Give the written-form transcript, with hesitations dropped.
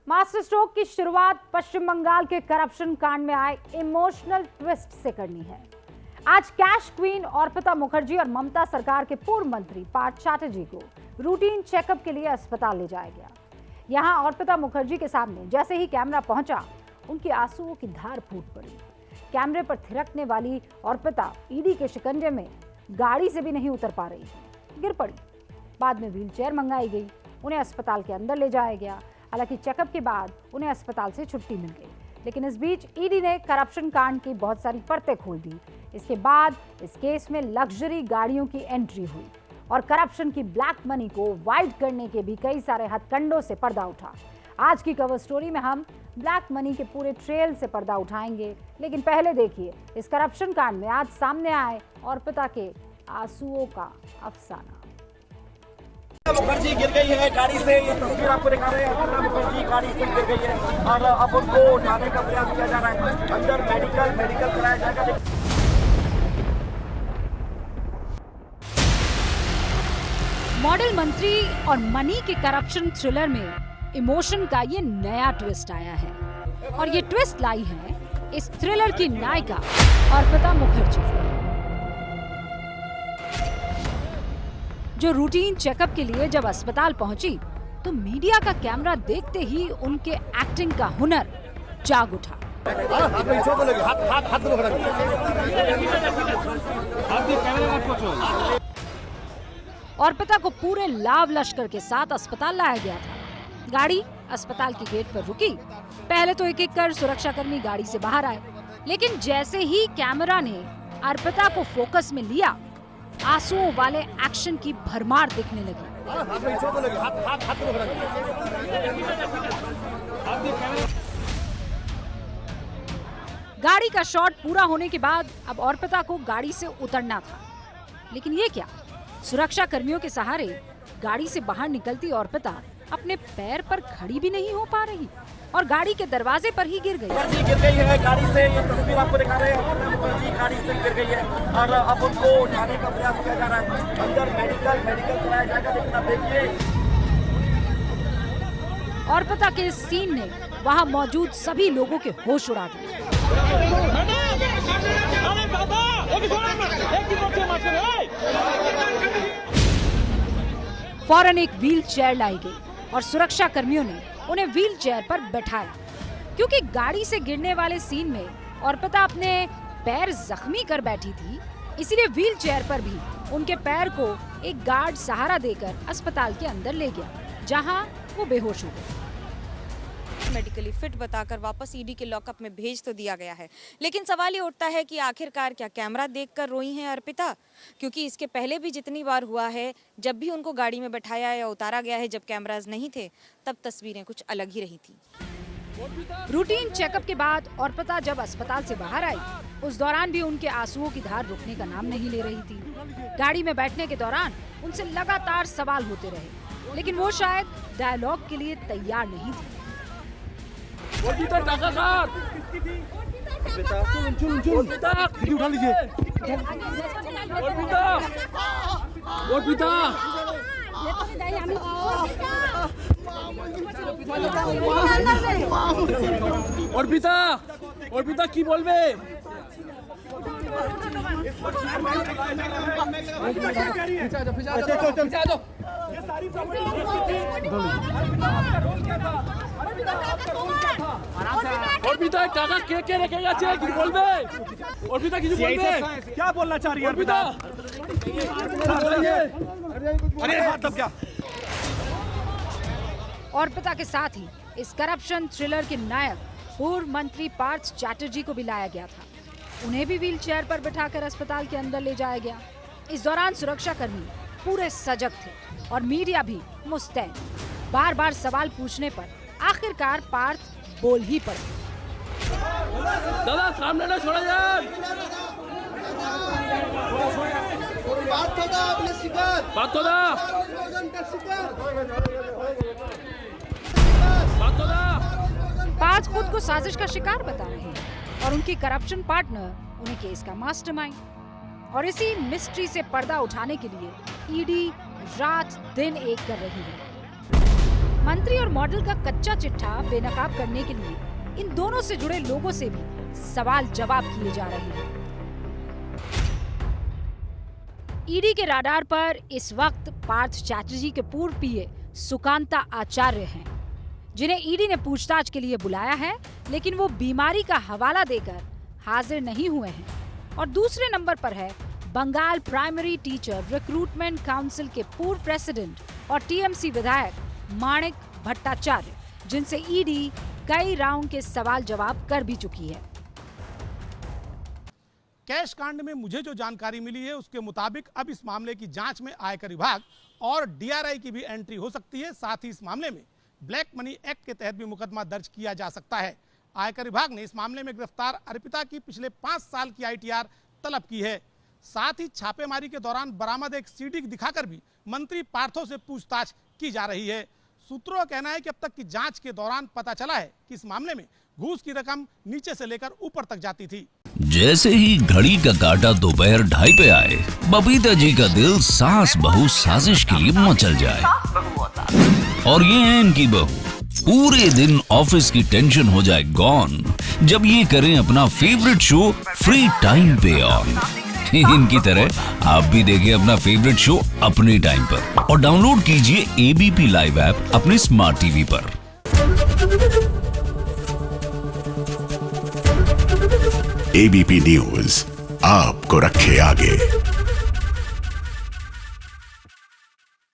Master stroke की शुरुआत पश्चिम बंगाल के करप्शन कांड में आए इमोशनल ट्विस्ट से करनी है। आज कैश क्वीन अर्पिता मुखर्जी और ममता सरकार के पूर्व मंत्री पार्थ चैटर्जी को रूटीन चेकअप के लिए अस्पताल ले जाया गया। यहां अर्पिता मुखर्जी के सामने जैसे ही कैमरा पहुंचा, उनकी आंसुओं की धार फूट पड़ी। कैमरे पर थिरकने वाली अर्पिता ईडी के शिकंजे में गाड़ी से भी नहीं उतर पा रही थी, गिर पड़ी। बाद में व्हीलचेयर मंगाई गई, उन्हें अस्पताल के अंदर ले जाया गया। हालांकि चेकअप के बाद उन्हें अस्पताल से छुट्टी मिल गई, लेकिन इस बीच ईडी ने करप्शन कांड की बहुत सारी परतें खोल दी। इसके बाद इस केस में लग्जरी गाड़ियों की एंट्री हुई और करप्शन की ब्लैक मनी को वाइड करने के भी कई सारे हथकंडों से पर्दा उठा। आज की कवर स्टोरी में हम ब्लैक मनी के पूरे ट्रेल से पर्दा उठाएंगे, लेकिन पहले देखिए इस करप्शन कांड में आज सामने आए अर्पिता के आंसुओं का अफसाना। मुखर्जी गिर गई है गाड़ी से, ये तस्वीर आपको दिखा रहे हैं। अर्पिता मुखर्जी गाड़ी से गिर गई है और अब उनको उठाने का प्रयास किया जा रहा है। अंदर मेडिकल कराया जाएगा। मॉडल मंत्री और मनी के करप्शन थ्रिलर में इमोशन का ये नया ट्विस्ट आया है और ये ट्विस्ट लाई है इस थ्रिलर की नायिका अर्पिता मुखर्जी, जो रूटीन चेकअप के लिए जब अस्पताल पहुंची तो मीडिया का कैमरा देखते ही उनके एक्टिंग का हुनर जाग उठा। अर्पिता को पूरे लाव लश्कर के साथ अस्पताल लाया गया था। गाड़ी अस्पताल की गेट पर रुकी। पहले तो एक एक कर सुरक्षाकर्मी गाड़ी से बाहर आए, लेकिन जैसे ही कैमरा ने अर्पिता को फोकस में लिया, आंसुओं वाले एक्शन की भरमार दिखने लगी। गाड़ी का शॉट पूरा होने के बाद अब अर्पिता को गाड़ी से उतरना था, लेकिन ये क्या, सुरक्षा कर्मियों के सहारे गाड़ी से बाहर निकलती अर्पिता अपने पैर पर खड़ी भी नहीं हो पा रही और गाड़ी के दरवाजे पर ही गिर गई। गिर गई है गाड़ी से, ये तस्वीर आपको दिखा रहे हैं। अर्पिता मुखर्जी गाड़ी से गिर गई है और अब उनको उठाने का प्रयास किया जा रहा है। अंदर मेडिकल कराया जाएगा, लेकिन अब देखिए अर्पिता के इस सीन ने वहां मौजूद सभी लोगों के होश उड़ा दिए। फौरन एक व्हील चेयर लाई गई और सुरक्षा कर्मियों ने उन्हें व्हील चेयर पर बैठाया, क्योंकि गाड़ी से गिरने वाले सीन में अर्पिता अपने पैर जख्मी कर बैठी थी। इसीलिए व्हील चेयर पर भी उनके पैर को एक गार्ड सहारा देकर अस्पताल के अंदर ले गया, जहां वो बेहोश हो गई। मेडिकली फिट बताकर वापस ईडी के लॉकअप में भेज तो दिया गया है, लेकिन सवाल ये उठता है कि आखिरकार क्या कैमरा देखकर रोई हैं अर्पिता? क्योंकि इसके पहले भी जितनी बार हुआ है, जब भी उनको गाड़ी में बैठाया या उतारा गया है, जब कैमरास नहीं थे, तब तस्वीरें कुछ अलग ही रही थी। रूटीन चेकअप के बाद अर्पिता जब अस्पताल से बाहर आई, उस दौरान भी उनके आंसुओं की धार रुकने का नाम नहीं ले रही थी। गाड़ी में बैठने के दौरान उनसे लगातार सवाल होते रहे, लेकिन वो शायद डायलॉग के लिए तैयार नहीं थी। उठा लीजिए। अर्पिता की बोलबे? अर्पिता टाका के রেখে গেছে, কি বলবে? अर्पिता কিছু বলবে? क्या बोलना चाह रही है अर्पिता? अरे मतलब क्या? अर्पिता के साथ ही इस करप्शन थ्रिलर के नायक पूर्व मंत्री पार्थ चैटर्जी को भी लाया गया था। उन्हें भी व्हील चेयर पर बिठाकर अस्पताल के अंदर ले जाया गया। इस दौरान सुरक्षा कर्मी पूरे सजग थे और मीडिया भी मुस्तैद। बार बार सवाल पूछने पर आखिरकार पार्थ बोल ही पड़े। दादा सामने ना छोड़ा जाए। बात होगा। पार्थ खुद को साजिश का शिकार बता रहे हैं और उनकी करप्शन पार्टनर उन्हें केस का मास्टरमाइंड। और इसी मिस्ट्री से पर्दा उठाने के लिए ईडी रात दिन एक कर रही है। मंत्री और मॉडल का कच्चा चिट्ठा बेनकाब करने के लिए इन दोनों से जुड़े लोगों से भी सवाल जवाब किए जा रहे हैं। ईडी के राडार पर इस वक्त पार्थ चैटर्जी के पूर्व पीए सुकांता आचार्य हैं, जिन्हें ईडी ने पूछताछ के लिए बुलाया है, लेकिन वो बीमारी का हवाला देकर हाजिर नहीं हुए हैं। और दूसरे नंबर पर है Bengal primary teacher recruitment council के पूर्व प्रेसिडेंट और टीएमसी विधायक माणिक भट्टाचार्य, जिनसे ईडी कई राउंड के सवाल जवाब कर भी चुकी है। कैश कांड में मुझे जो जानकारी मिली है उसके मुताबिक अब इस मामले की जांच में आयकर विभाग और डीआरआई की भी एंट्री हो सकती है। साथ ही इस मामले में ब्लैक मनी एक्ट के तहत भी मुकदमा दर्ज किया जा सकता है। आयकर विभाग ने इस मामले में गिरफ्तार अर्पिता की पिछले 5 साल की आईटीआर तलब की है। साथ ही छापेमारी के दौरान बरामद एक सीडी दिखाकर भी मंत्री पार्थो से पूछताछ की जा रही है। सूत्रों का कहना है कि अब तक की जांच के दौरान पता चला है कि इस मामले में घूस की रकम नीचे से लेकर ऊपर तक जाती थी। जैसे ही घड़ी का काटा दोपहर 2:30 पे आए, बबीता जी का दिल सास बहू साजिश के लिए मचल जाए। और ये है इनकी बहू, पूरे दिन ऑफिस की टेंशन हो जाए गॉन जब ये करें अपना फेवरेट शो फ्री टाइम पे ऑन। इनकी तरह आप भी देखिए अपना फेवरेट शो अपने टाइम पर और डाउनलोड कीजिए एबीपी लाइव ऐप अपने स्मार्ट टीवी पर। एबीपी न्यूज आपको रखे आगे।